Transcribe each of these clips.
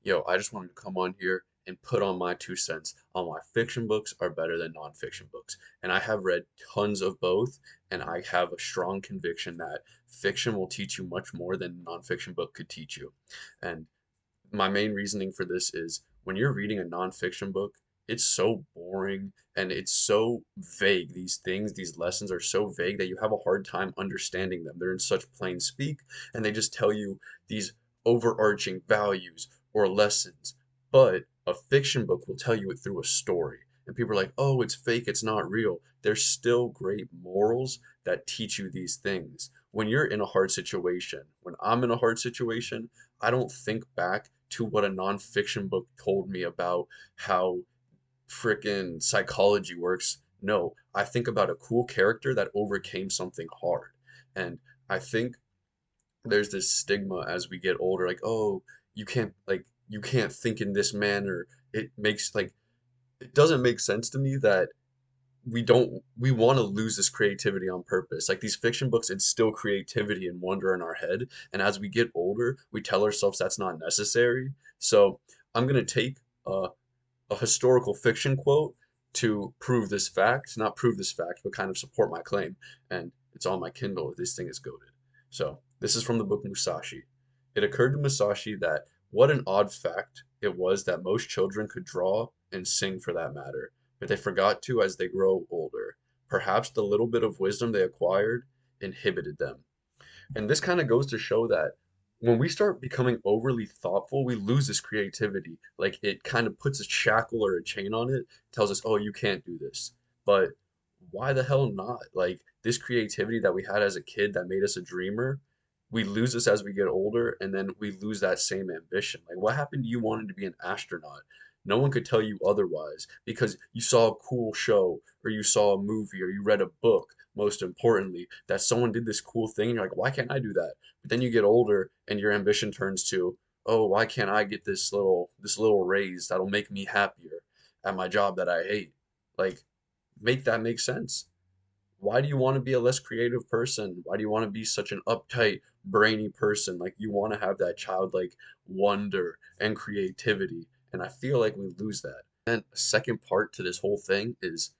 yo, I just wanted to come on here and put on my 2 cents on why fiction books are better than nonfiction books. And I have read tons of both, and I have a strong conviction that fiction will teach you much more than a nonfiction book could teach you. And my main reasoning for this is when you're reading a nonfiction book, it's so boring and it's so vague. These things, these lessons are so vague that you have a hard time understanding them. They're in such plain speak, and they just tell you these overarching values or lessons. But a fiction book will tell you it through a story. And people are like, oh, it's fake, it's not real. There's still great morals that teach you these things. When you're in a hard situation, when I'm in a hard situation, I don't think back to what a nonfiction book told me about how frickin' psychology works. No, I think about a cool character that overcame something hard. And I think there's this stigma as we get older, like, oh, you can't think in this manner. It doesn't make sense to me that we want to lose this creativity on purpose. Like these fiction books instill creativity and wonder in our head, and as we get older, we tell ourselves that's not necessary. So I'm gonna take a, a historical fiction quote to prove this fact, not prove this fact, but kind of support my claim. And it's on my Kindle. This thing is goated. So this is from the book Musashi. It occurred to Musashi that what an odd fact it was that most children could draw and sing for that matter, but they forgot to as they grow older. Perhaps the little bit of wisdom they acquired inhibited them. And this kind of goes to show that when we start becoming overly thoughtful, we lose this creativity. Like it kind of puts a shackle or a chain on it, tells us, oh, you can't do this. But why the hell not? Like this creativity that we had as a kid that made us a dreamer, we lose this as we get older, and then we lose that same ambition. Like what happened to you wanting to be an astronaut? No one could tell you otherwise because you saw a cool show or you saw a movie or you read a book, most importantly, that someone did this cool thing and you're like, why can't I do that? But then you get older and your ambition turns to, oh, why can't I get this little raise that'll make me happier at my job that I hate? Like, make that make sense. Why do you want to be a less creative person? Why do you want to be such an uptight, brainy person? Like you want to have that childlike wonder and creativity. And I feel like we lose that. And a second part to this whole thing is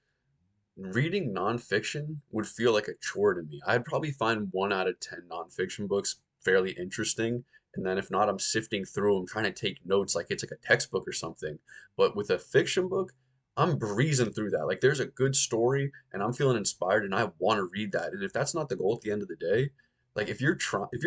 reading nonfiction would feel like a chore to me. I'd probably find 1 out of 10 nonfiction books fairly interesting. And then if not, I'm sifting through them, trying to take notes like it's like a textbook or something. But with a fiction book, I'm breezing through that. Like there's a good story and I'm feeling inspired and I want to read that. And if that's not the goal at the end of the day, like if your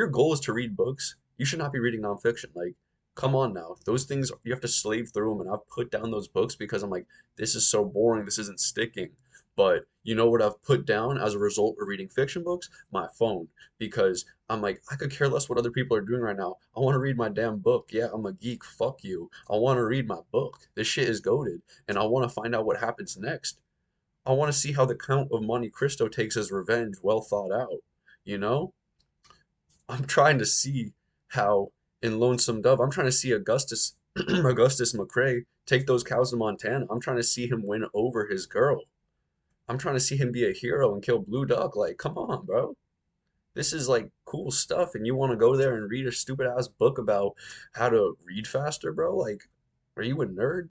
goal is to read books, you should not be reading nonfiction. Like, come on now. Those things you have to slave through them and I've put down those books because I'm like, this is so boring, this isn't sticking. But you know what I've put down as a result of reading fiction books? My phone. Because I'm like, I could care less what other people are doing right now. I want to read my damn book. Yeah, I'm a geek. Fuck you. I want to read my book. This shit is goaded. And I want to find out what happens next. I want to see how the Count of Monte Cristo takes his revenge well thought out. You know? I'm trying to see how in Lonesome Dove, I'm trying to see Augustus Augustus McCrae take those cows to Montana. I'm trying to see him win over his girl. I'm trying to see him be a hero and kill Blue Duck. Like, come on, bro. This is like cool stuff, and you want to go there and read a stupid ass book about how to read faster, bro? Like, are you a nerd?